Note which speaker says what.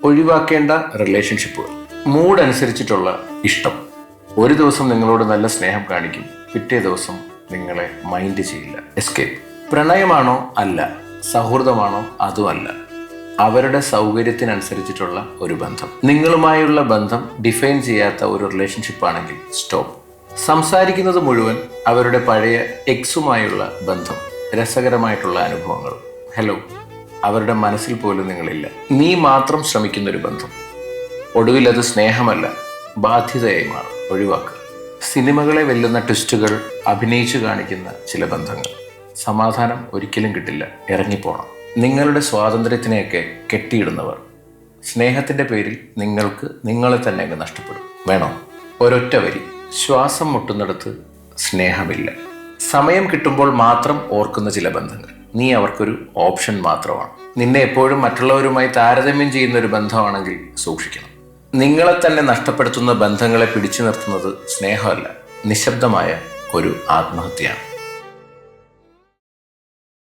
Speaker 1: ഒഴിവാക്കേണ്ട റിലേഷൻഷിപ്പുകൾ. മൂഡ് അനുസരിച്ചിട്ടുള്ള ഇഷ്ടം. ഒരു ദിവസം നിങ്ങളോട് നല്ല സ്നേഹം കാണിക്കും, പിറ്റേ ദിവസം നിങ്ങളെ മൈൻഡ് ചെയ്യില്ല. എസ്കേപ്പ്. പ്രണയമാണോ? അല്ല. സൗഹൃദമാണോ? അതുമല്ല. അവരുടെ സൗകര്യത്തിനനുസരിച്ചിട്ടുള്ള ഒരു ബന്ധം. നിങ്ങളുമായുള്ള ബന്ധം ഡിഫൈൻ ചെയ്യാത്ത ഒരു റിലേഷൻഷിപ്പ് ആണെങ്കിൽ സ്റ്റോപ്പ്. സംസാരിക്കുന്നത് മുഴുവൻ അവരുടെ പഴയ എക്സുമായുള്ള ബന്ധം, രസകരമായിട്ടുള്ള അനുഭവങ്ങൾ. ഹലോ, അവരുടെ മനസ്സിൽ പോലും നിങ്ങളില്ല. നീ മാത്രം ശ്രമിക്കുന്നൊരു ബന്ധം. ഒടുവിൽ അത് സ്നേഹമല്ല, ബാധ്യതയായി മാറും. ഒഴിവാക്കുക. സിനിമകളെ വെല്ലുന്ന ട്വിസ്റ്റുകൾ അഭിനയിച്ചു കാണിക്കുന്ന ചില ബന്ധങ്ങൾ. സമാധാനം ഒരിക്കലും കിട്ടില്ല, ഇറങ്ങിപ്പോണം. നിങ്ങളുടെ സ്വാതന്ത്ര്യത്തിനെയൊക്കെ കെട്ടിയിടുന്നവർ. സ്നേഹത്തിന്റെ പേരിൽ നിങ്ങൾക്ക് നിങ്ങളെ തന്നെ അങ്ങ് നഷ്ടപ്പെടും. വേണോ? ഒരൊറ്റ വരി. ശ്വാസം മുട്ടുന്നിടത്ത് സ്നേഹമില്ല. സമയം കിട്ടുമ്പോൾ മാത്രം ഓർക്കുന്ന ചില ബന്ധങ്ങൾ. നീ അവർക്കൊരു ഓപ്ഷൻ മാത്രമാണ്. നിന്നെ എപ്പോഴും മറ്റുള്ളവരുമായി താരതമ്യം ചെയ്യുന്ന ഒരു ബന്ധമാണെങ്കിൽ സൂക്ഷിക്കണം. നിങ്ങളെ തന്നെ നഷ്ടപ്പെടുത്തുന്ന ബന്ധങ്ങളെ പിടിച്ചു നിർത്തുന്നത് സ്നേഹമല്ല, നിശബ്ദമായ ഒരു ആത്മഹത്യയാണ്.